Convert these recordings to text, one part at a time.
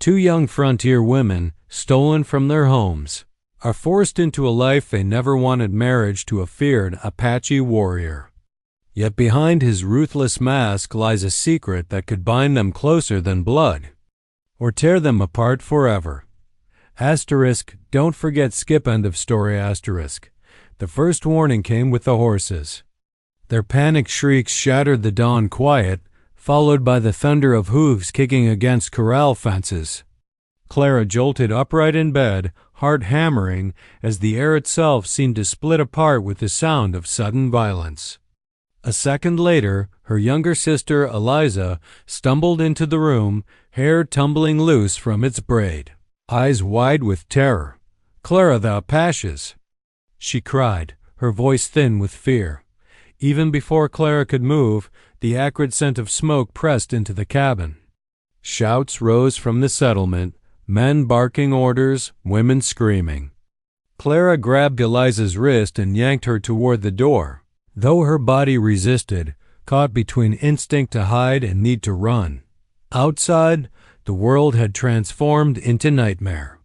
Two young frontier women, stolen from their homes, are forced into a life they never wanted, marriage to a feared Apache warrior. Yet behind his ruthless mask lies a secret that could bind them closer than blood, or tear them apart forever. Asterisk, don't forget skip end of story asterisk. The first warning came with the horses. Their panicked shrieks shattered the dawn quiet, followed by the thunder of hooves kicking against corral fences. Clara jolted upright in bed, heart hammering, as the air itself seemed to split apart with the sound of sudden violence. A second later, her younger sister, Eliza, stumbled into the room, hair tumbling loose from its braid, eyes wide with terror. "Clara, the Apaches!" she cried, her voice thin with fear. Even before Clara could move, the acrid scent of smoke pressed into the cabin. Shouts rose from the settlement, men barking orders, women screaming. Clara grabbed Eliza's wrist and yanked her toward the door, though her body resisted, caught between instinct to hide and need to run. Outside, the world had transformed into nightmare.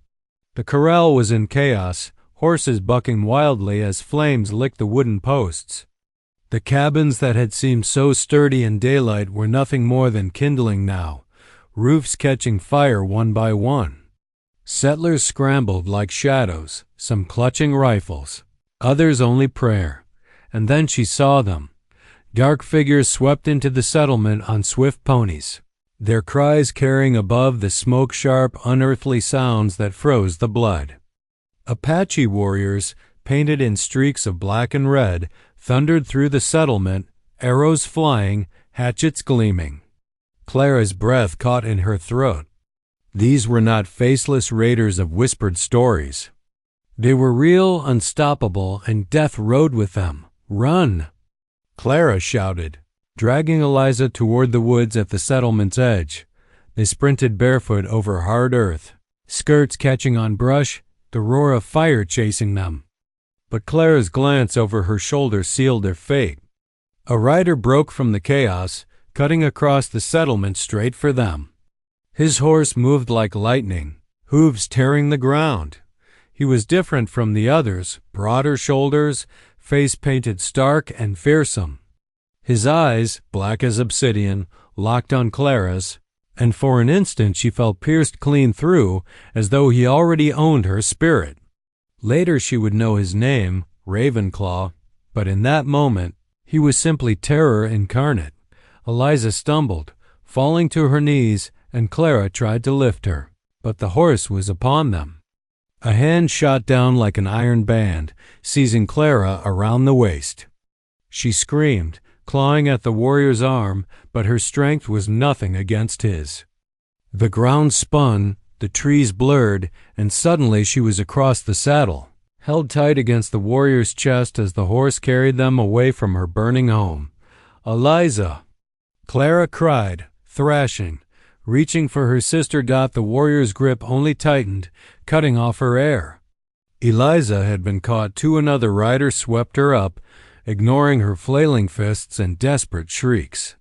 The corral was in chaos, horses bucking wildly as flames licked the wooden posts. The cabins that had seemed so sturdy in daylight were nothing more than kindling now, roofs catching fire one by one. Settlers scrambled like shadows, some clutching rifles, others only prayer. And then she saw them. Dark figures swept into the settlement on swift ponies, their cries carrying above the smoke-sharp, unearthly sounds that froze the blood. Apache warriors, painted in streaks of black and red, thundered through the settlement, arrows flying, hatchets gleaming. Clara's breath caught in her throat. These were not faceless raiders of whispered stories. They were real, unstoppable, and death rode with them. "Run!" Clara shouted, dragging Eliza toward the woods at the settlement's edge. They sprinted barefoot over hard earth, skirts catching on brush, the roar of fire chasing them. But Clara's glance over her shoulder sealed their fate. A rider broke from the chaos, cutting across the settlement straight for them. His horse moved like lightning, hooves tearing the ground. He was different from the others, broader shoulders, face painted stark and fearsome. His eyes, black as obsidian, locked on Clara's, and for an instant she felt pierced clean through, as though he already owned her spirit. Later she would know his name, Ravenclaw, but in that moment he was simply terror incarnate. Eliza stumbled, falling to her knees, and Clara tried to lift her, but the horse was upon them. A hand shot down like an iron band, seizing Clara around the waist. She screamed, clawing at the warrior's arm, but her strength was nothing against his. The ground spun, the trees blurred, and suddenly she was across the saddle, held tight against the warrior's chest as the horse carried them away from her burning home. "Eliza!" Clara cried, thrashing, reaching for her sister. The warrior's grip only tightened, cutting off her air. Eliza had been caught too. Another rider swept her up, ignoring her flailing fists and desperate shrieks.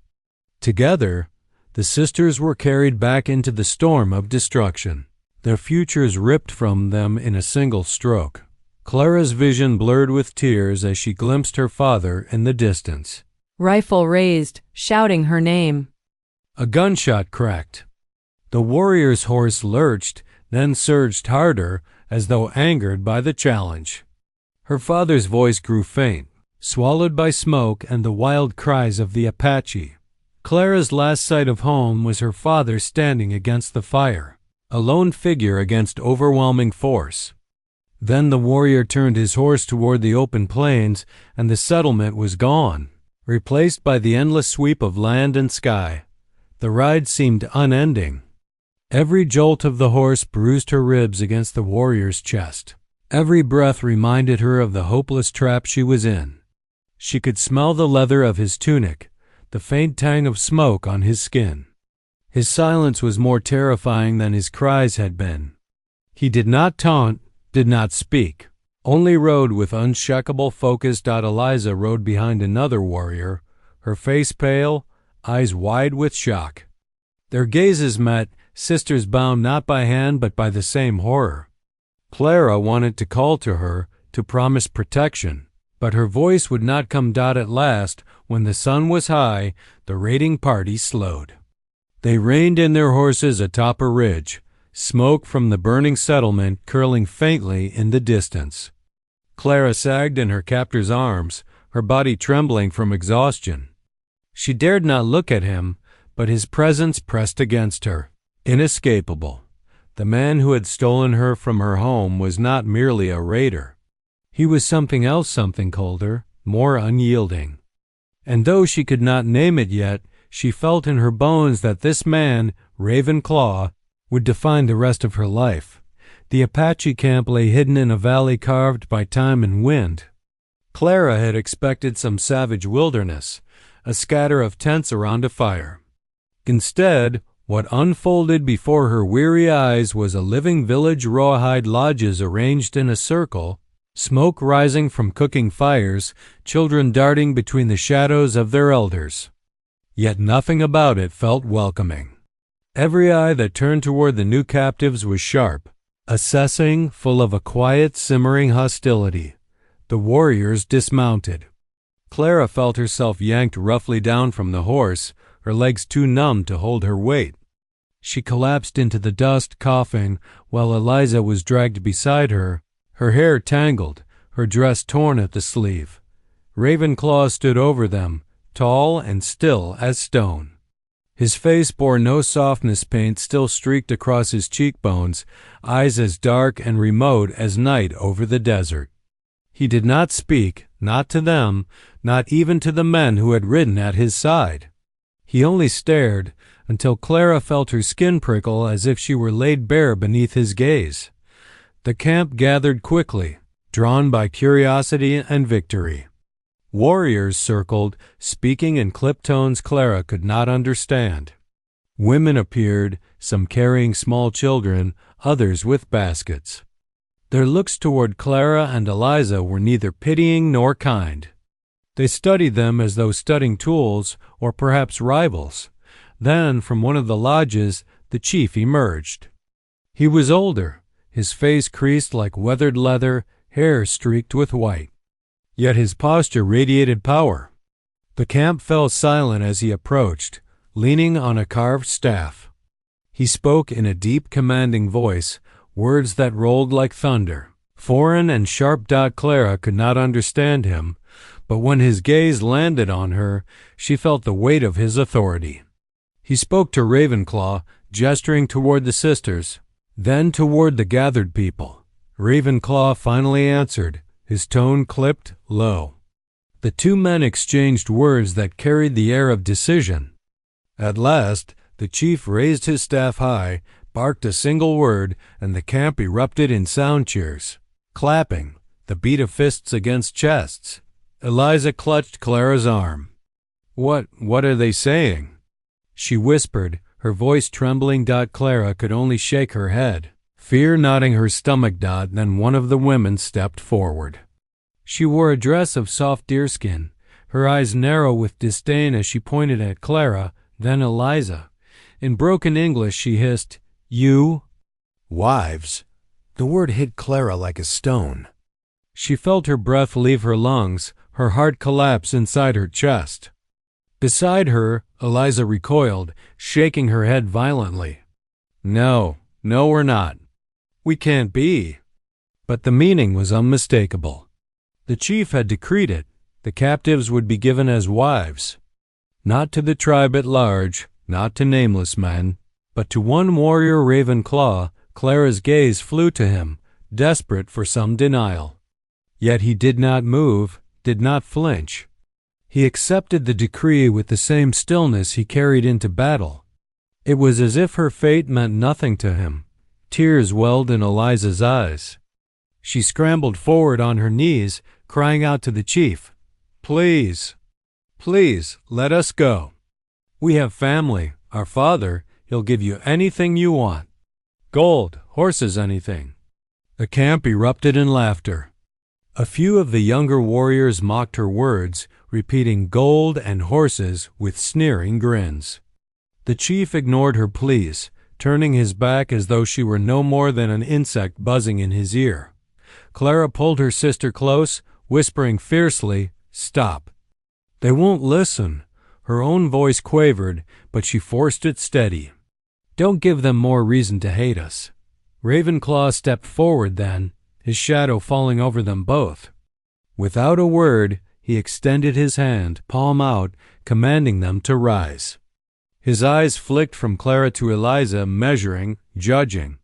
Together, the sisters were carried back into the storm of destruction, their futures ripped from them in a single stroke. Clara's vision blurred with tears as she glimpsed her father in the distance, rifle raised, shouting her name. A gunshot cracked. The warrior's horse lurched, then surged harder, as though angered by the challenge. Her father's voice grew faint, swallowed by smoke and the wild cries of the Apache. Clara's last sight of home was her father standing against the fire, a lone figure against overwhelming force. Then the warrior turned his horse toward the open plains, and the settlement was gone, replaced by the endless sweep of land and sky. The ride seemed unending. Every jolt of the horse bruised her ribs against the warrior's chest. Every breath reminded her of the hopeless trap she was in. She could smell the leather of his tunic, the faint tang of smoke on his skin. His silence was more terrifying than his cries had been. He did not taunt, did not speak, only rode with unshakable focus. Eliza rode behind another warrior, her face pale, eyes wide with shock. Their gazes met, sisters bound not by hand but by the same horror. Clara wanted to call to her, to promise protection, but her voice would not come. At last, when the sun was high, the raiding party slowed. They reined in their horses atop a ridge, smoke from the burning settlement curling faintly in the distance. Clara sagged in her captor's arms, her body trembling from exhaustion. She dared not look at him, but his presence pressed against her, inescapable. The man who had stolen her from her home was not merely a raider. He was something else, something colder, more unyielding. And though she could not name it yet, she felt in her bones that this man, Ravenclaw, would define the rest of her life. The Apache camp lay hidden in a valley carved by time and wind. Clara had expected some savage wilderness, a scatter of tents around a fire. Instead, what unfolded before her weary eyes was a living village, rawhide lodges arranged in a circle, smoke rising from cooking fires, children darting between the shadows of their elders. Yet nothing about it felt welcoming. Every eye that turned toward the new captives was sharp, assessing, full of a quiet, simmering hostility. The warriors dismounted. Clara felt herself yanked roughly down from the horse, her legs too numb to hold her weight. She collapsed into the dust, coughing, while Eliza was dragged beside her, her hair tangled, her dress torn at the sleeve. Ravenclaw stood over them, tall and still as stone. His face bore no softness, paint still streaked across his cheekbones, eyes as dark and remote as night over the desert. He did not speak, not to them, not even to the men who had ridden at his side. He only stared, until Clara felt her skin prickle as if she were laid bare beneath his gaze. The camp gathered quickly, drawn by curiosity and victory. Warriors circled, speaking in clipped tones Clara could not understand. Women appeared, some carrying small children, others with baskets. Their looks toward Clara and Eliza were neither pitying nor kind. They studied them as though studying tools, or perhaps rivals. Then, from one of the lodges, the chief emerged. He was older, his face creased like weathered leather, hair streaked with white. Yet his posture radiated power. The camp fell silent as he approached, leaning on a carved staff. He spoke in a deep, commanding voice, words that rolled like thunder. Foreign and sharp. Clara could not understand him, but when his gaze landed on her, she felt the weight of his authority. He spoke to Ravenclaw, gesturing toward the sisters, then toward the gathered people. Ravenclaw finally answered, his tone clipped, low. The two men exchanged words that carried the air of decision. At last, the chief raised his staff high, barked a single word, and the camp erupted in sound cheers, clapping, the beat of fists against chests. Eliza clutched Clara's arm. What are they saying?" she whispered, her voice trembling. Clara could only shake her head, fear knotting her stomach. Then one of the women stepped forward. She wore a dress of soft deerskin, her eyes narrow with disdain as she pointed at Clara, then Eliza. In broken English she hissed, "You wives." The word hit Clara like a stone. She felt her breath leave her lungs, her heart collapse inside her chest. Beside her, Eliza recoiled, shaking her head violently. No, we're not. We can't be." But the meaning was unmistakable. The chief had decreed it. The captives would be given as wives. Not to the tribe at large, not to nameless men, but to one warrior. Ravenclaw. Clara's gaze flew to him, desperate for some denial. Yet he did not move, did not flinch. He accepted the decree with the same stillness he carried into battle. It was as if her fate meant nothing to him. Tears welled in Eliza's eyes. She scrambled forward on her knees, crying out to the chief, "Please, please, let us go. We have family, our father, he'll give you anything you want. Gold, horses, anything." The camp erupted in laughter. A few of the younger warriors mocked her words, repeating gold and horses with sneering grins. The chief ignored her pleas, turning his back as though she were no more than an insect buzzing in his ear. Clara pulled her sister close, whispering fiercely, "Stop." "They won't listen." Her own voice quavered, but she forced it steady. "Don't give them more reason to hate us." Ravenclaw stepped forward then, his shadow falling over them both. Without a word, he extended his hand, palm out, commanding them to rise. His eyes flicked from Clara to Eliza, measuring, judging.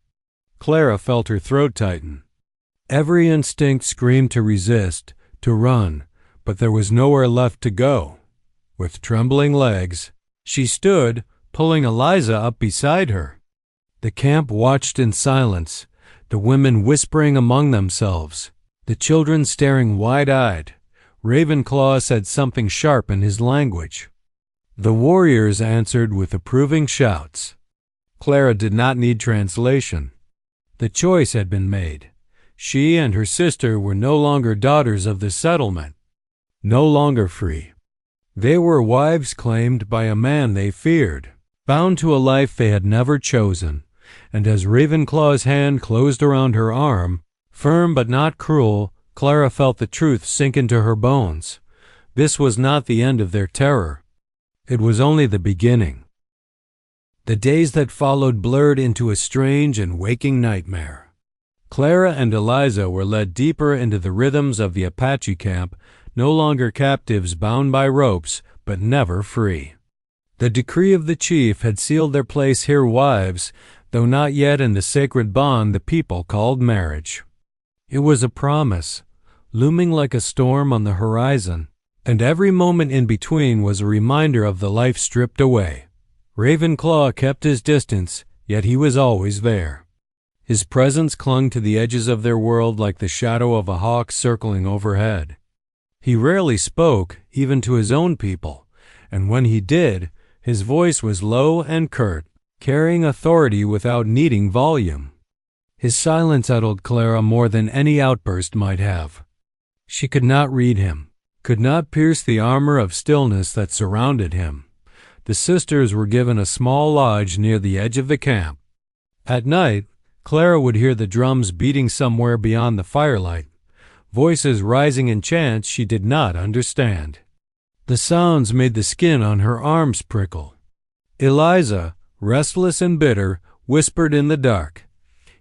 Clara felt her throat tighten. Every instinct screamed to resist, to run, but there was nowhere left to go. With trembling legs, she stood, pulling Eliza up beside her. The camp watched in silence, the women whispering among themselves, the children staring wide-eyed. Ravenclaw said something sharp in his language. The warriors answered with approving shouts. Clara did not need translation. The choice had been made. She and her sister were no longer daughters of the settlement, no longer free. They were wives claimed by a man they feared, bound to a life they had never chosen, and as Ravenclaw's hand closed around her arm, firm but not cruel, Clara felt the truth sink into her bones. This was not the end of their terror. It was only the beginning. The days that followed blurred into a strange and waking nightmare. Clara and Eliza were led deeper into the rhythms of the Apache camp, no longer captives bound by ropes, but never free. The decree of the chief had sealed their place here wives, though not yet in the sacred bond the people called marriage. It was a promise, looming like a storm on the horizon, and every moment in between was a reminder of the life stripped away. Ravenclaw kept his distance, yet he was always there. His presence clung to the edges of their world like the shadow of a hawk circling overhead. He rarely spoke, even to his own people, and when he did, his voice was low and curt, carrying authority without needing volume. His silence settled Clara more than any outburst might have. She could not read him, could not pierce the armor of stillness that surrounded him. The sisters were given a small lodge near the edge of the camp. At night, Clara would hear the drums beating somewhere beyond the firelight, voices rising in chants she did not understand. The sounds made the skin on her arms prickle. Eliza, restless and bitter, whispered in the dark,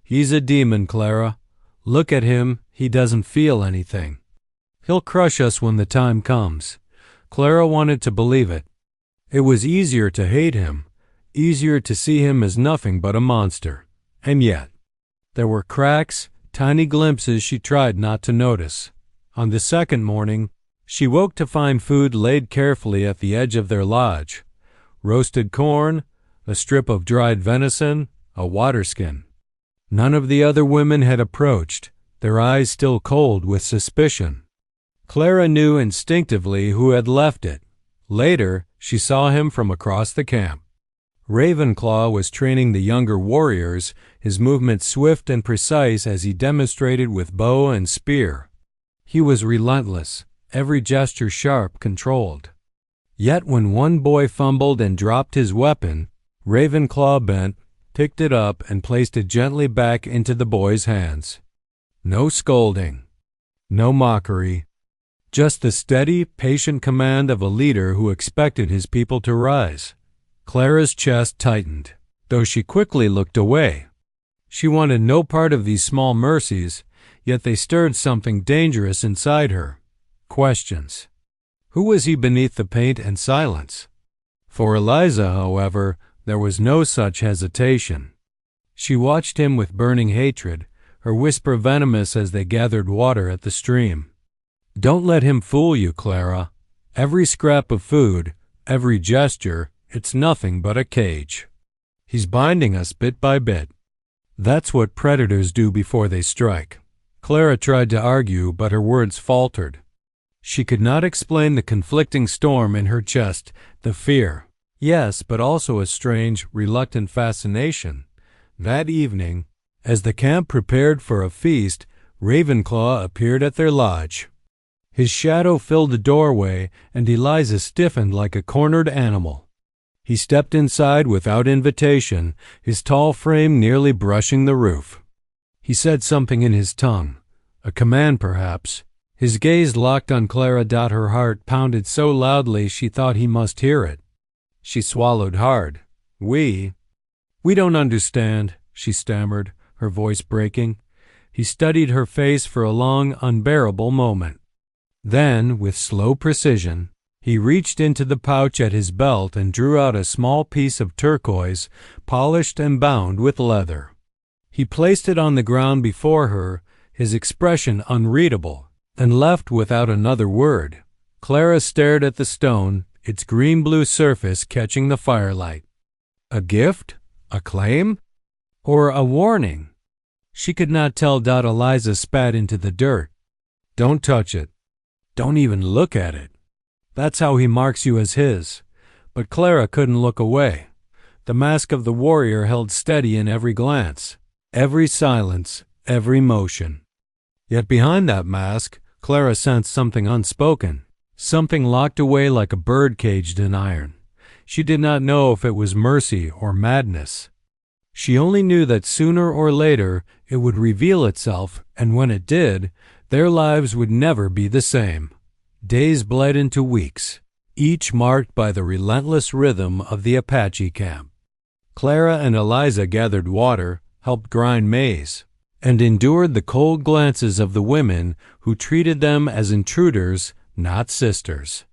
"He's a demon, Clara. Look at him, he doesn't feel anything. He'll crush us when the time comes." Clara wanted to believe it. It was easier to hate him, easier to see him as nothing but a monster. And yet, there were cracks, tiny glimpses she tried not to notice. On the second morning, she woke to find food laid carefully at the edge of their lodge. Roasted corn, a strip of dried venison, a water skin. None of the other women had approached, their eyes still cold with suspicion. Clara knew instinctively who had left it. Later, she saw him from across the camp. Ravenclaw was training the younger warriors, his movements swift and precise as he demonstrated with bow and spear. He was relentless, every gesture sharp, controlled. Yet when one boy fumbled and dropped his weapon, Ravenclaw bent, picked it up, and placed it gently back into the boy's hands. No scolding, no mockery, just the steady, patient command of a leader who expected his people to rise. Clara's chest tightened, though she quickly looked away. She wanted no part of these small mercies, yet they stirred something dangerous inside her. Questions. Who was he beneath the paint and silence? For Eliza, however, there was no such hesitation. She watched him with burning hatred, her whisper venomous as they gathered water at the stream. "Don't let him fool you, Clara. Every scrap of food, every gesture, it's nothing but a cage. He's binding us bit by bit. That's what predators do before they strike." Clara tried to argue, but her words faltered. She could not explain the conflicting storm in her chest, the fear, yes, but also a strange, reluctant fascination. That evening, as the camp prepared for a feast, Ravenclaw appeared at their lodge. His shadow filled the doorway, and Eliza stiffened like a cornered animal. He stepped inside without invitation, his tall frame nearly brushing the roof. He said something in his tongue, a command perhaps. His gaze locked on Clara. Her heart pounded so loudly she thought he must hear it. She swallowed hard. We don't understand," she stammered, her voice breaking. He studied her face for a long, unbearable moment. Then, with slow precision, he reached into the pouch at his belt and drew out a small piece of turquoise, polished and bound with leather. He placed it on the ground before her, his expression unreadable, and left without another word. Clara stared at the stone, its green-blue surface catching the firelight. A gift? A claim? Or a warning? She could not tell. Eliza spat into the dirt. "Don't touch it. Don't even look at it. That's how he marks you as his." But Clara couldn't look away. The mask of the warrior held steady in every glance, every silence, every motion. Yet behind that mask, Clara sensed something unspoken, something locked away like a bird caged in iron. She did not know if it was mercy or madness. She only knew that sooner or later it would reveal itself, and when it did, their lives would never be the same. Days bled into weeks, each marked by the relentless rhythm of the Apache camp. Clara and Eliza gathered water, helped grind maize, and endured the cold glances of the women who treated them as intruders, not sisters.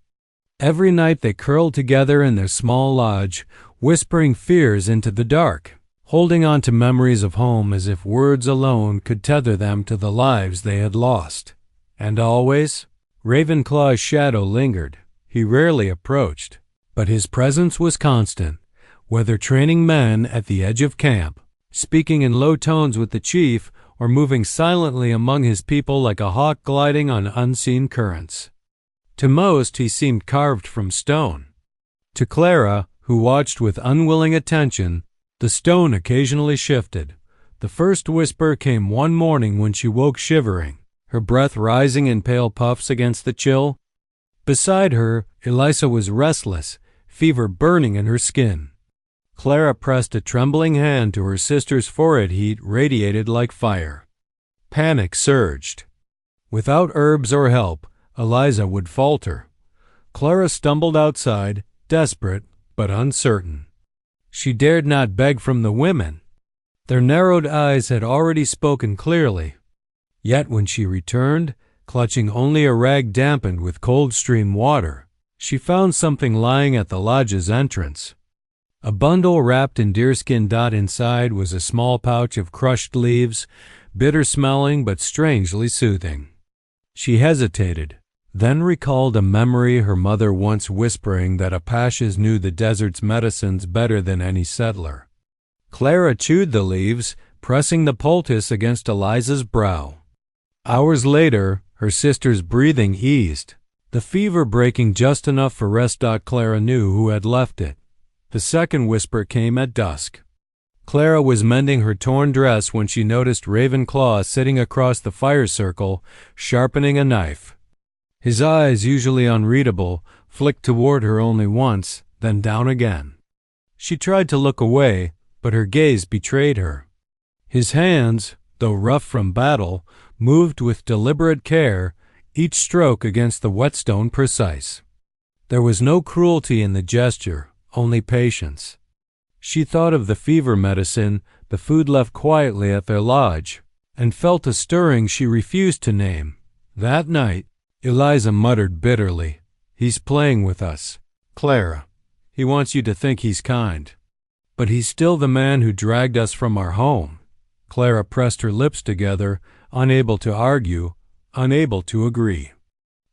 Every night they curled together in their small lodge, whispering fears into the dark, holding on to memories of home as if words alone could tether them to the lives they had lost. And always, Ravenclaw's shadow lingered. He rarely approached, but his presence was constant, whether training men at the edge of camp, speaking in low tones with the chief, or moving silently among his people like a hawk gliding on unseen currents. To most, he seemed carved from stone. To Clara, who watched with unwilling attention, the stone occasionally shifted. The first whisper came one morning when she woke shivering, her breath rising in pale puffs against the chill. Beside her, Eliza was restless, fever burning in her skin. Clara pressed a trembling hand to her sister's forehead. Heat radiated like fire. Panic surged. Without herbs or help, Eliza would falter. Clara stumbled outside, desperate but uncertain. She dared not beg from the women. Their narrowed eyes had already spoken clearly. Yet when she returned, clutching only a rag dampened with cold stream water, she found something lying at the lodge's entrance. A bundle wrapped in deerskin. Inside was a small pouch of crushed leaves, bitter-smelling but strangely soothing. She hesitated, then recalled a memory her mother once whispering that Apaches knew the desert's medicines better than any settler. Clara chewed the leaves, pressing the poultice against Eliza's brow. Hours later, her sister's breathing eased, the fever breaking just enough for rest. Clara knew who had left it. The second whisper came at dusk. Clara was mending her torn dress when she noticed Ravenclaw sitting across the fire circle, sharpening a knife. His eyes, usually unreadable, flicked toward her only once, then down again. She tried to look away, but her gaze betrayed her. His hands, though rough from battle, moved with deliberate care, each stroke against the whetstone precise. There was no cruelty in the gesture, only patience. She thought of the fever medicine, the food left quietly at their lodge, and felt a stirring she refused to name. That night, Eliza muttered bitterly, "He's playing with us, Clara. He wants you to think he's kind. But he's still the man who dragged us from our home." Clara pressed her lips together, unable to argue, unable to agree.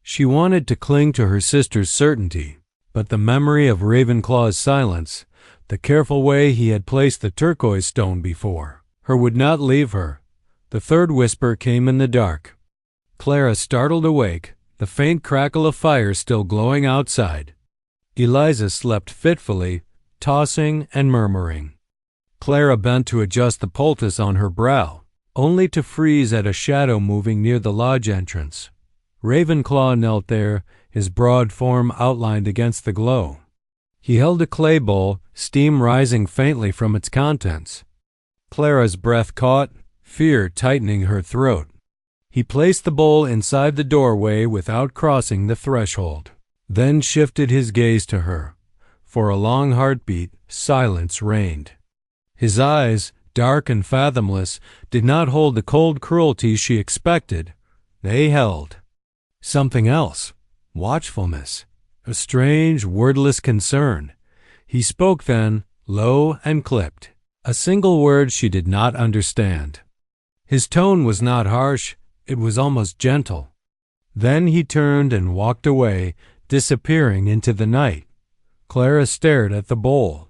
She wanted to cling to her sister's certainty, but the memory of Ravenclaw's silence, the careful way he had placed the turquoise stone before her, would not leave her. The third whisper came in the dark. Clara startled awake, the faint crackle of fire still glowing outside. Eliza slept fitfully, tossing and murmuring. Clara bent to adjust the poultice on her brow, only to freeze at a shadow moving near the lodge entrance. Ravenclaw knelt there, his broad form outlined against the glow. He held a clay bowl, steam rising faintly from its contents. Clara's breath caught, fear tightening her throat. He placed the bowl inside the doorway without crossing the threshold, then shifted his gaze to her. For a long heartbeat, silence reigned. His eyes, dark and fathomless, did not hold the cold cruelty she expected. They held something else, watchfulness, a strange, wordless concern. He spoke then, low and clipped, a single word she did not understand. His tone was not harsh, it was almost gentle. Then he turned and walked away, disappearing into the night. Clara stared at the bowl.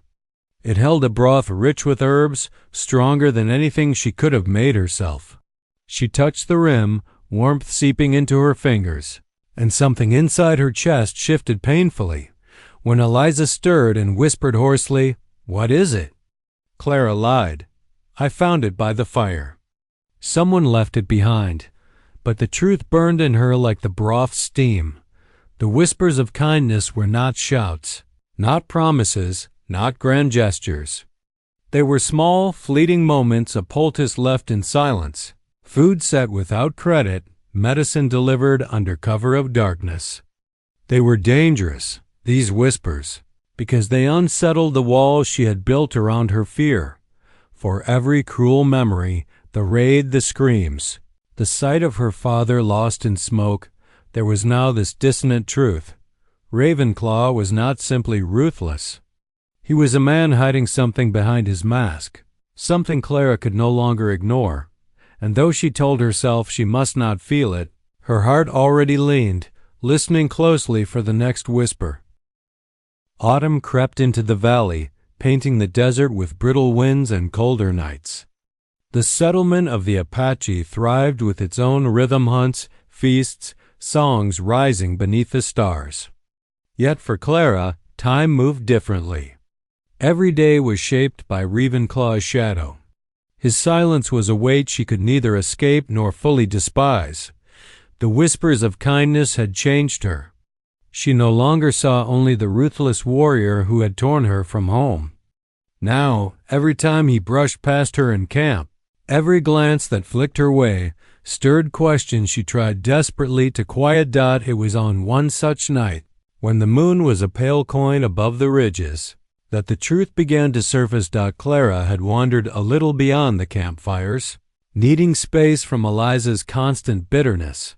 It held a broth rich with herbs, stronger than anything she could have made herself. She touched the rim, warmth seeping into her fingers, and something inside her chest shifted painfully. When Eliza stirred and whispered hoarsely, "What is it?" Clara lied. "I found it by the fire." Someone left it behind, but the truth burned in her like the broth's steam. The whispers of kindness were not shouts, not promises, not grand gestures. They were small, fleeting moments a poultice left in silence, food set without credit, medicine delivered under cover of darkness. They were dangerous, these whispers, because they unsettled the walls she had built around her fear. For every cruel memory, the raid, the screams, the sight of her father lost in smoke, there was now this dissonant truth. Ravenclaw was not simply ruthless. He was a man hiding something behind his mask, something Clara could no longer ignore. And though she told herself she must not feel it, her heart already leaned, listening closely for the next whisper. Autumn crept into the valley, painting the desert with brittle winds and colder nights. The settlement of the Apache thrived with its own rhythm hunts, feasts, songs rising beneath the stars. Yet for Clara, time moved differently. Every day was shaped by Ravenclaw's shadow. His silence was a weight she could neither escape nor fully despise. The whispers of kindness had changed her. She no longer saw only the ruthless warrior who had torn her from home. Now, every time he brushed past her in camp, every glance that flicked her way, stirred questions she tried desperately to quiet. It was on one such night, when the moon was a pale coin above the ridges, that the truth began to surface. Clara had wandered a little beyond the campfires, needing space from Eliza's constant bitterness.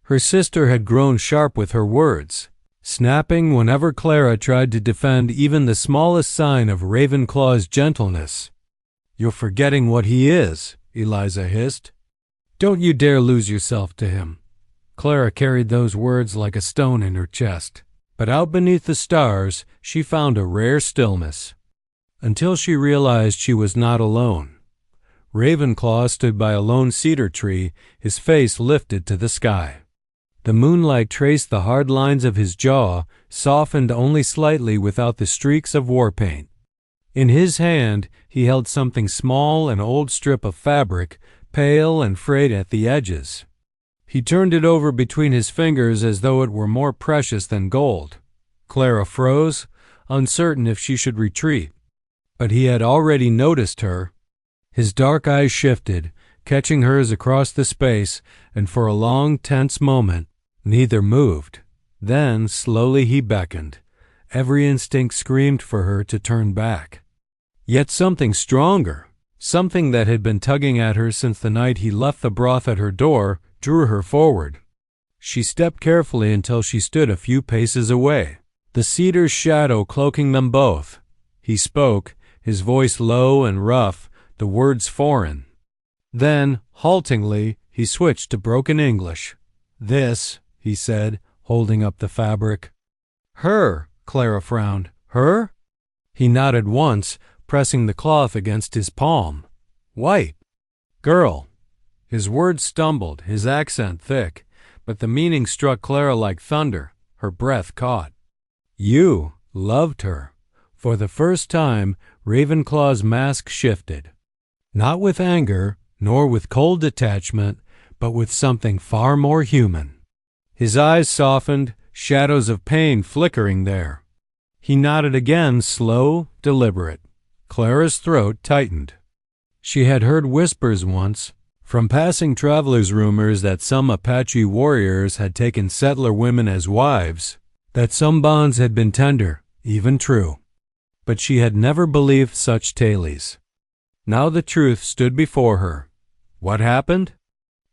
Her sister had grown sharp with her words, snapping whenever Clara tried to defend even the smallest sign of Ravenclaw's gentleness. "You're forgetting what he is," Eliza hissed. "Don't you dare lose yourself to him." Clara carried those words like a stone in her chest. But out beneath the stars, she found a rare stillness, until she realized she was not alone. Ravenclaw stood by a lone cedar tree, his face lifted to the sky. The moonlight traced the hard lines of his jaw, softened only slightly without the streaks of war paint. In his hand, he held something small, an old strip of fabric, pale and frayed at the edges. He turned it over between his fingers as though it were more precious than gold. Clara froze, uncertain if she should retreat. But he had already noticed her. His dark eyes shifted, catching hers across the space, and for a long, tense moment, neither moved. Then, slowly he beckoned. Every instinct screamed for her to turn back. Yet something stronger, something that had been tugging at her since the night he left the broth at her door, drew her forward. She stepped carefully until she stood a few paces away, the cedar's shadow cloaking them both. He spoke, his voice low and rough, the words foreign. Then, haltingly, he switched to broken English. "This," he said, holding up the fabric. "Her," Clara frowned. "Her?" He nodded once, pressing the cloth against his palm. "White. Girl." His words stumbled, his accent thick, but the meaning struck Clara like thunder. Her breath caught. "You loved her." For the first time, Ravenclaw's mask shifted. Not with anger, nor with cold detachment, but with something far more human. His eyes softened, shadows of pain flickering there. He nodded again, slow, deliberate. Clara's throat tightened. She had heard whispers once, from passing travelers' rumors that some Apache warriors had taken settler women as wives, that some bonds had been tender, even true. But she had never believed such tales. Now the truth stood before her. What happened?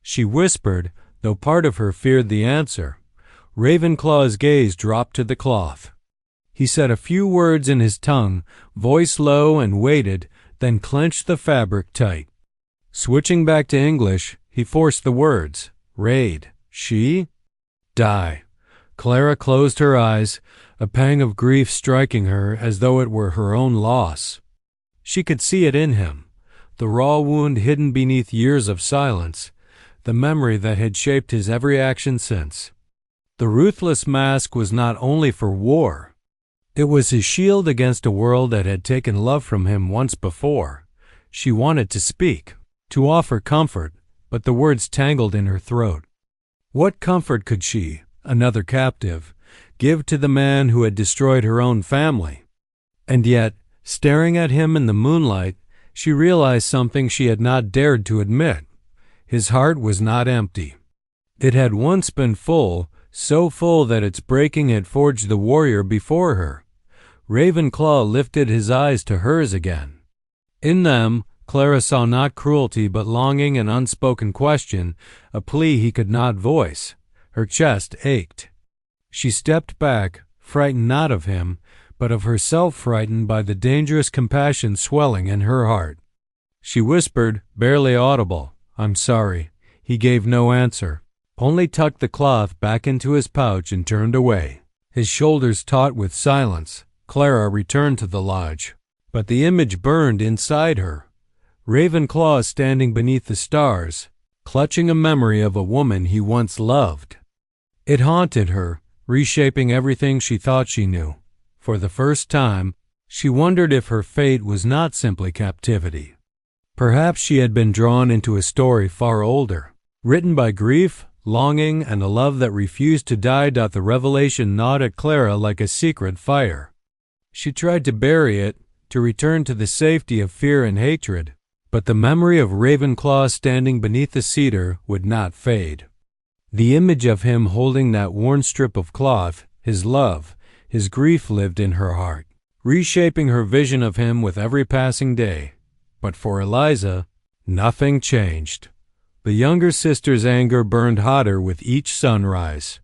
She whispered, though part of her feared the answer. Ravenclaw's gaze dropped to the cloth. He said a few words in his tongue, voice low, and waited, then clenched the fabric tight. Switching back to English, he forced the words. Raid. She? Die. Clara closed her eyes, a pang of grief striking her as though it were her own loss. She could see it in him, the raw wound hidden beneath years of silence, the memory that had shaped his every action since. The ruthless mask was not only for war. It was his shield against a world that had taken love from him once before. She wanted to speak, to offer comfort, but the words tangled in her throat. What comfort could she, another captive, give to the man who had destroyed her own family? And yet, staring at him in the moonlight, she realized something she had not dared to admit. His heart was not empty. It had once been full, so full that its breaking had forged the warrior before her. Ravenclaw lifted his eyes to hers again. In them, Clara saw not cruelty but longing and unspoken question, a plea he could not voice. Her chest ached. She stepped back, frightened not of him, but of herself, frightened by the dangerous compassion swelling in her heart. She whispered, barely audible, "I'm sorry." He gave no answer, only tucked the cloth back into his pouch and turned away. His shoulders taut with silence, Clara returned to the lodge. But the image burned inside her. Ravenclaw standing beneath the stars, clutching a memory of a woman he once loved. It haunted her, reshaping everything she thought she knew. For the first time, she wondered if her fate was not simply captivity. Perhaps she had been drawn into a story far older, written by grief, longing, and a love that refused to die. The revelation gnawed at Clara like a secret fire. She tried to bury it, to return to the safety of fear and hatred, but the memory of Ravenclaw standing beneath the cedar would not fade. The image of him holding that worn strip of cloth, his love, his grief lived in her heart, reshaping her vision of him with every passing day. But for Eliza, nothing changed. The younger sister's anger burned hotter with each sunrise.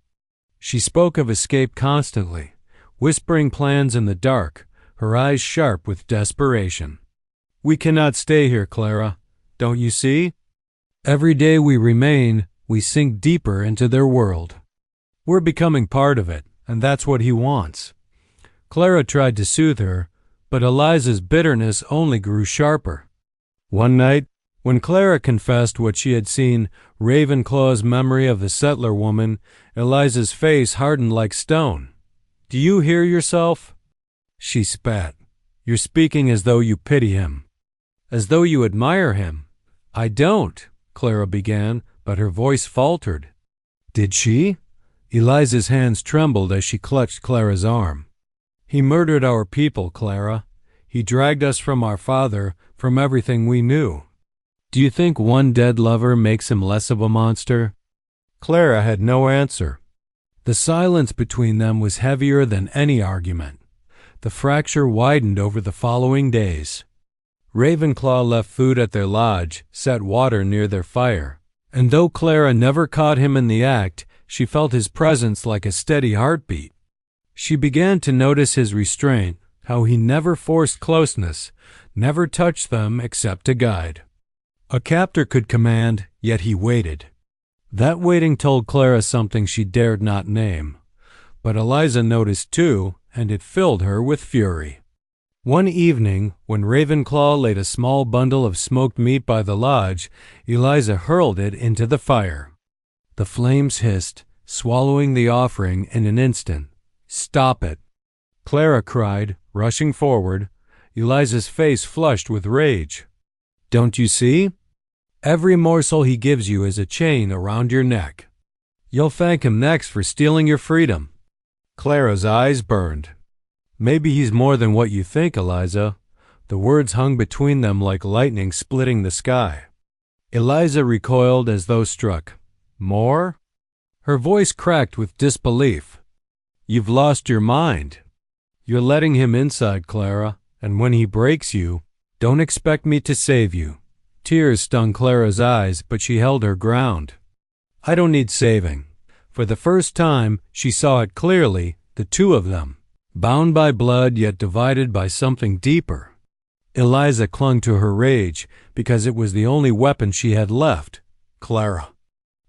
She spoke of escape constantly, whispering plans in the dark, her eyes sharp with desperation. "We cannot stay here, Clara. Don't you see? Every day we remain, we sink deeper into their world. We're becoming part of it, and that's what he wants." Clara tried to soothe her, but Eliza's bitterness only grew sharper. One night, when Clara confessed what she had seen, Ravenclaw's memory of the settler woman, Eliza's face hardened like stone. "Do you hear yourself?" She spat. "You're speaking as though you pity him. As though you admire him." "I don't," Clara began, but her voice faltered. "Did she?" Eliza's hands trembled as she clutched Clara's arm. "He murdered our people, Clara. He dragged us from our father, from everything we knew. Do you think one dead lover makes him less of a monster?" Clara had no answer. The silence between them was heavier than any argument. The fracture widened over the following days. Ravenclaw left food at their lodge, set water near their fire, and though Clara never caught him in the act, she felt his presence like a steady heartbeat. She began to notice his restraint, how he never forced closeness, never touched them except to guide. A captor could command, yet he waited. That waiting told Clara something she dared not name. But Eliza noticed too, and it filled her with fury. One evening, when Ravenclaw laid a small bundle of smoked meat by the lodge, Eliza hurled it into the fire. The flames hissed, swallowing the offering in an instant. "Stop it!" Clara cried, rushing forward. Eliza's face flushed with rage. "Don't you see? Every morsel he gives you is a chain around your neck. You'll thank him next for stealing your freedom." Clara's eyes burned. Maybe he's more than what you think, Eliza. The words hung between them like lightning splitting the sky. Eliza recoiled as though struck. More? Her voice cracked with disbelief. You've lost your mind. You're letting him inside, Clara, and when he breaks you, don't expect me to save you. Tears stung Clara's eyes, but she held her ground. I don't need saving. For the first time, she saw it clearly, the two of them, bound by blood yet divided by something deeper. Eliza clung to her rage because it was the only weapon she had left. Clara.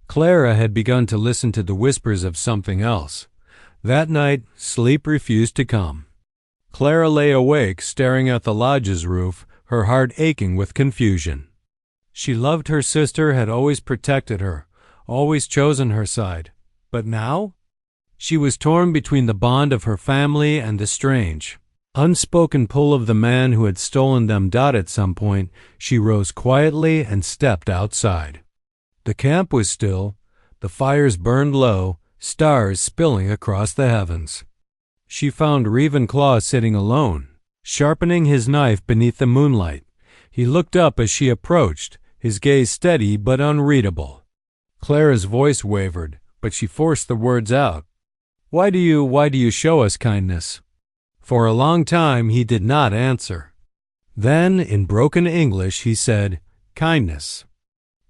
Clara had begun to listen to the whispers of something else. That night, sleep refused to come. Clara lay awake, staring at the lodge's roof, her heart aching with confusion. She loved her sister, had always protected her, always chosen her side. But now? She was torn between the bond of her family and the strange, unspoken pull of the man who had stolen them. At some point, she rose quietly and stepped outside. The camp was still, the fires burned low, stars spilling across the heavens. She found Ravenclaw sitting alone, sharpening his knife beneath the moonlight. He looked up as she approached, his gaze steady but unreadable. Clara's voice wavered, but she forced the words out. Why do you show us kindness? For a long time he did not answer. Then, in broken English, he said, kindness.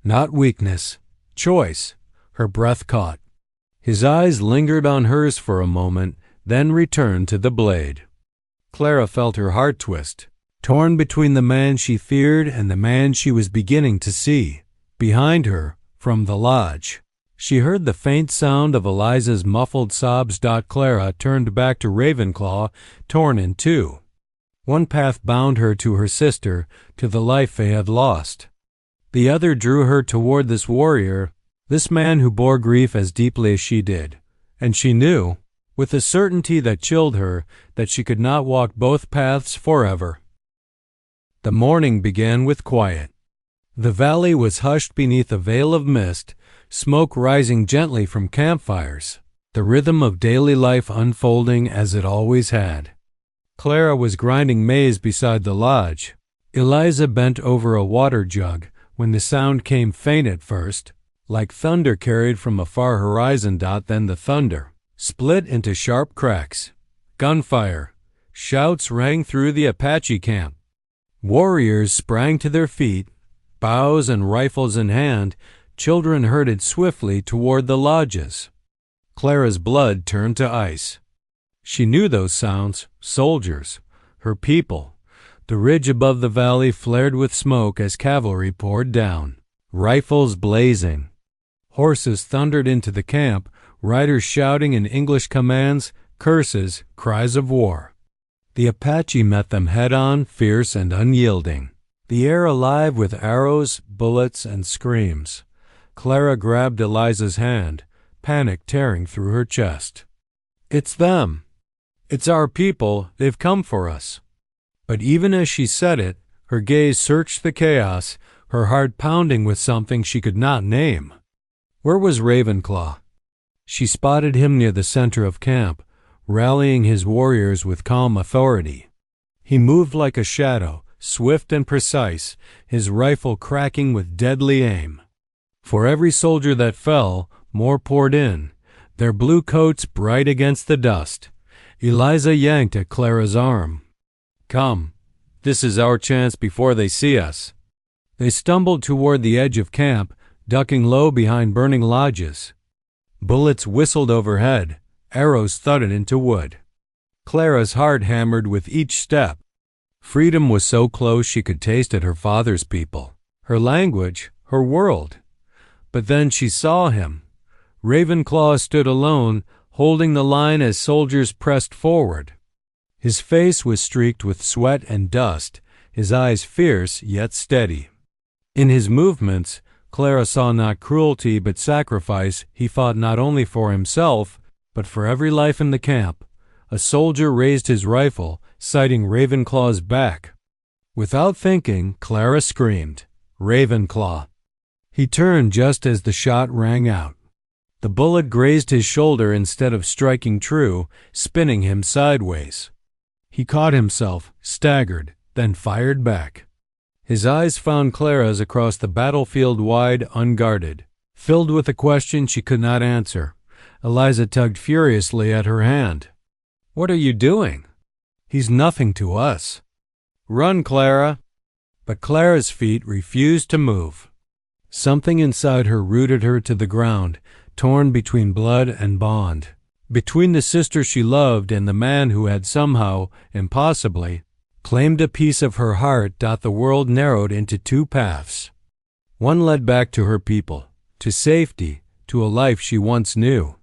Not weakness, choice. Her breath caught. His eyes lingered on hers for a moment, then returned to the blade. Clara felt her heart twist, torn between the man she feared and the man she was beginning to see. Behind her, from the lodge, she heard the faint sound of Eliza's muffled sobs. Clara turned back to Ravenclaw, torn in two. One path bound her to her sister, to the life they had lost. The other drew her toward this warrior, this man who bore grief as deeply as she did. And she knew, with a certainty that chilled her, that she could not walk both paths forever. The morning began with quiet. The valley was hushed beneath a veil of mist, smoke rising gently from campfires, the rhythm of daily life unfolding as it always had. Clara was grinding maize beside the lodge. Eliza bent over a water jug when the sound came faint at first, like thunder carried from a far horizon. Then the thunder split into sharp cracks. Gunfire. Shouts rang through the Apache camp. Warriors sprang to their feet, bows and rifles in hand. Children herded swiftly toward the lodges. Clara's blood turned to ice. She knew those sounds, soldiers, her people. The ridge above the valley flared with smoke as cavalry poured down, rifles blazing. Horses thundered into the camp, riders shouting in English commands, curses, cries of war. The Apache met them head-on, fierce and unyielding, the air alive with arrows, bullets, and screams. Clara grabbed Eliza's hand, panic tearing through her chest. It's them. It's our people. They've come for us. But even as she said it, her gaze searched the chaos, her heart pounding with something she could not name. Where was Ravenclaw? She spotted him near the center of camp, rallying his warriors with calm authority. He moved like a shadow, swift and precise, his rifle cracking with deadly aim. For every soldier that fell, more poured in, their blue coats bright against the dust. Eliza yanked at Clara's arm. Come, this is our chance before they see us. They stumbled toward the edge of camp, ducking low behind burning lodges. Bullets whistled overhead, arrows thudded into wood. Clara's heart hammered with each step. Freedom was so close she could taste it, her father's people, her language, her world. But then she saw him. Ravenclaw stood alone, holding the line as soldiers pressed forward. His face was streaked with sweat and dust, his eyes fierce yet steady. In his movements, Clara saw not cruelty but sacrifice. He fought not only for himself, but for every life in the camp. A soldier raised his rifle, sighting Ravenclaw's back. Without thinking, Clara screamed, "Ravenclaw!" He turned just as the shot rang out. The bullet grazed his shoulder instead of striking true, spinning him sideways. He caught himself, staggered, then fired back. His eyes found Clara's across the battlefield wide, unguarded. Filled with a question she could not answer, Eliza tugged furiously at her hand. "What are you doing? He's nothing to us." "Run, Clara." But Clara's feet refused to move. Something inside her rooted her to the ground, torn between blood and bond. Between the sister she loved and the man who had somehow, impossibly, claimed a piece of her heart. The world narrowed into two paths. One led back to her people, to safety, to a life she once knew.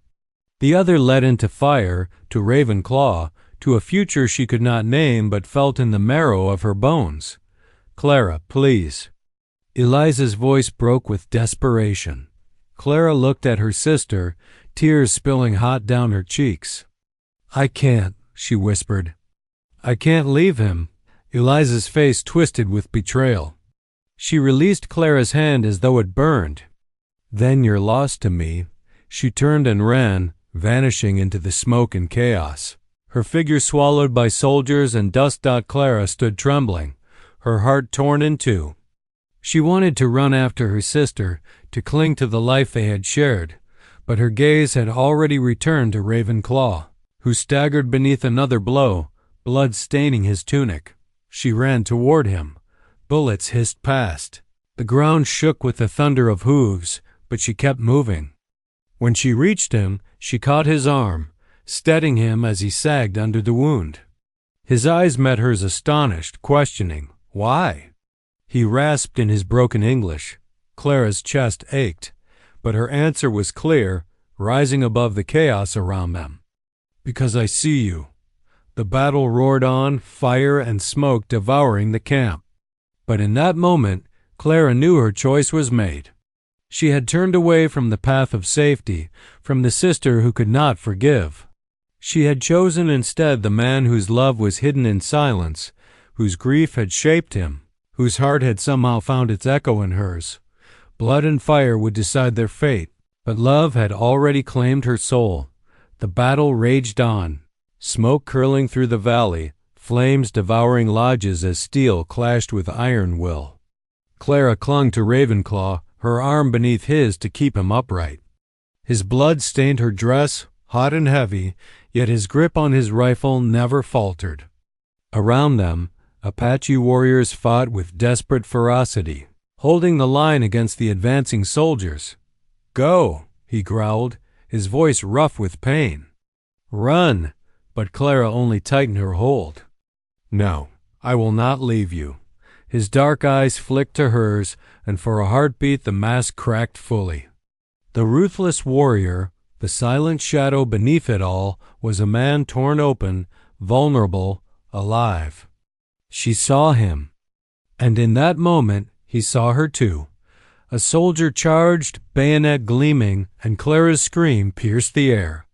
The other led into fire, to Ravenclaw, to a future she could not name but felt in the marrow of her bones. "Clara, please." Eliza's voice broke with desperation. Clara looked at her sister, tears spilling hot down her cheeks. "I can't," she whispered. "I can't leave him." Eliza's face twisted with betrayal. She released Clara's hand as though it burned. "Then you're lost to me." She turned and ran, vanishing into the smoke and chaos. Her figure swallowed by soldiers and dust. Clara stood trembling, her heart torn in two. She wanted to run after her sister, to cling to the life they had shared, but her gaze had already returned to Ravenclaw, who staggered beneath another blow, blood staining his tunic. She ran toward him. Bullets hissed past. The ground shook with the thunder of hooves, but she kept moving. When she reached him, she caught his arm, steadying him as he sagged under the wound. His eyes met hers, astonished, questioning. "Why?" He rasped in his broken English. Clara's chest ached, but her answer was clear, rising above the chaos around them. "Because I see you." The battle roared on, fire and smoke devouring the camp. But in that moment, Clara knew her choice was made. She had turned away from the path of safety, from the sister who could not forgive. She had chosen instead the man whose love was hidden in silence, whose grief had shaped him, whose heart had somehow found its echo in hers. Blood and fire would decide their fate, but love had already claimed her soul. The battle raged on, smoke curling through the valley, flames devouring lodges as steel clashed with iron will. Clara clung to Ravenclaw, her arm beneath his to keep him upright. His blood stained her dress, hot and heavy, yet his grip on his rifle never faltered. Around them, Apache warriors fought with desperate ferocity, holding the line against the advancing soldiers. "Go," he growled, his voice rough with pain. "Run," but Clara only tightened her hold. "No, I will not leave you." His dark eyes flicked to hers, and for a heartbeat the mask cracked fully. The ruthless warrior, the silent shadow beneath it all, was a man torn open, vulnerable, alive. She saw him, and in that moment he saw her too. A soldier charged, bayonet gleaming, and Clara's scream pierced the air.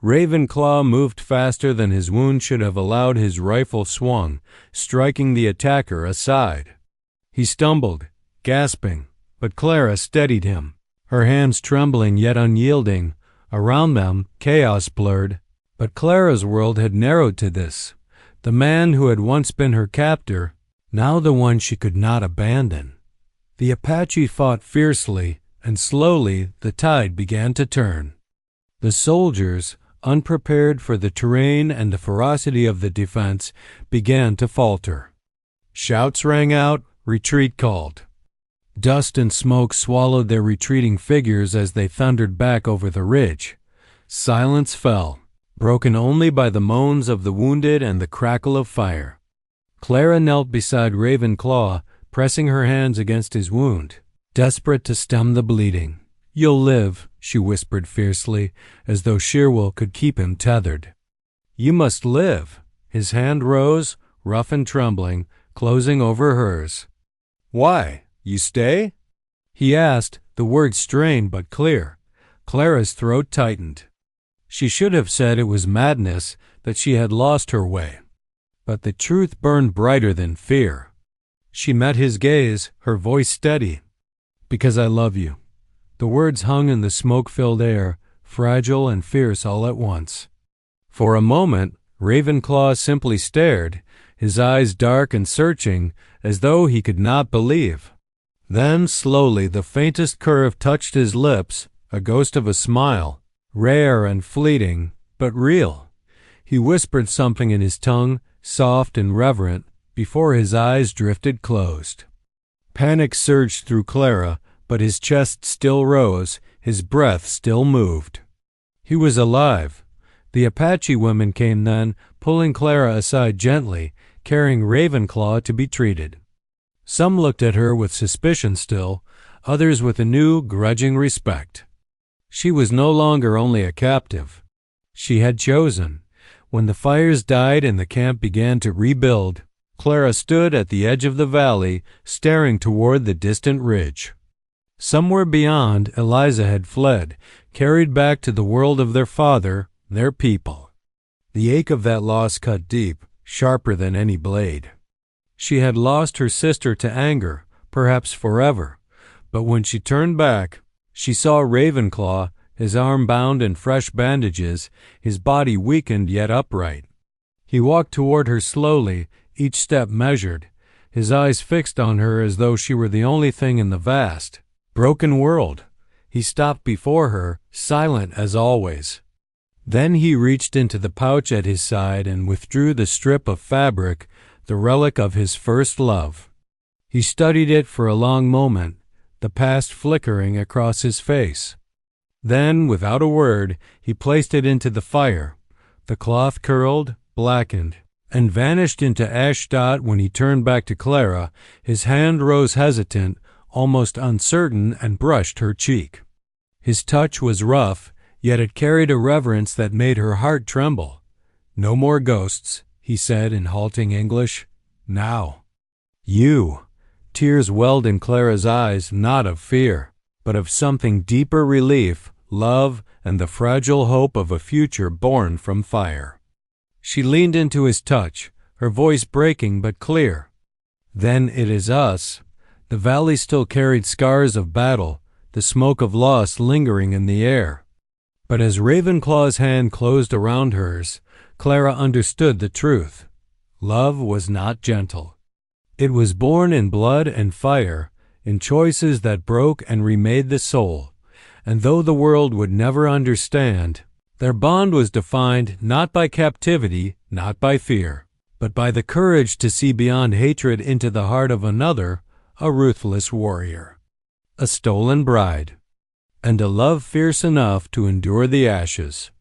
Ravenclaw moved faster than his wound should have allowed. His rifle swung, striking the attacker aside. He stumbled, gasping, but Clara steadied him, her hands trembling yet unyielding. Around them, chaos blurred, but Clara's world had narrowed to this. The man who had once been her captor, now the one she could not abandon. The Apache fought fiercely, and slowly the tide began to turn. The soldiers, unprepared for the terrain and the ferocity of the defense, began to falter. Shouts rang out, retreat called. Dust and smoke swallowed their retreating figures as they thundered back over the ridge. Silence fell, broken only by the moans of the wounded and the crackle of fire. Clara knelt beside Ravenclaw, pressing her hands against his wound, desperate to stem the bleeding. "You'll live," she whispered fiercely, as though sheer will could keep him tethered. "You must live." His hand rose, rough and trembling, closing over hers. "Why? You stay?" he asked, the words strained but clear. Clara's throat tightened. She should have said it was madness, that she had lost her way. But the truth burned brighter than fear. She met his gaze, her voice steady. "Because I love you." The words hung in the smoke-filled air, fragile and fierce all at once. For a moment, Ravenclaw simply stared, his eyes dark and searching, as though he could not believe. Then, slowly, the faintest curve touched his lips, a ghost of a smile, rare and fleeting, but real. He whispered something in his tongue, soft and reverent, before his eyes drifted closed. Panic surged through Clara, but his chest still rose, his breath still moved. He was alive. The Apache women came then, pulling Clara aside gently, carrying Ravenclaw to be treated. Some looked at her with suspicion still, others with a new, grudging respect. She was no longer only a captive. She had chosen. When the fires died and the camp began to rebuild, Clara stood at the edge of the valley, staring toward the distant ridge. Somewhere beyond, Eliza had fled, carried back to the world of their father, their people. The ache of that loss cut deep, sharper than any blade. She had lost her sister to anger, perhaps forever, but when she turned back, she saw Ravenclaw, his arm bound in fresh bandages, his body weakened yet upright. He walked toward her slowly, each step measured, his eyes fixed on her as though she were the only thing in the vast, broken world. He stopped before her, silent as always. Then he reached into the pouch at his side and withdrew the strip of fabric, the relic of his first love. He studied it for a long moment, the past flickering across his face. Then, without a word, he placed it into the fire. The cloth curled, blackened, and vanished into ash dot. When he turned back to Clara, his hand rose hesitant, almost uncertain, and brushed her cheek. His touch was rough, yet it carried a reverence that made her heart tremble. "No more ghosts," he said in halting English. "Now." "You." Tears welled in Clara's eyes, not of fear, but of something deeper: relief, love, and the fragile hope of a future born from fire. She leaned into his touch, her voice breaking but clear. "Then it is us." The valley still carried scars of battle, the smoke of loss lingering in the air. But as Ravenclaw's hand closed around hers, Clara understood the truth. Love was not gentle. It was born in blood and fire, in choices that broke and remade the soul. And though the world would never understand, their bond was defined not by captivity, not by fear, but by the courage to see beyond hatred into the heart of another, a ruthless warrior, a stolen bride, and a love fierce enough to endure the ashes.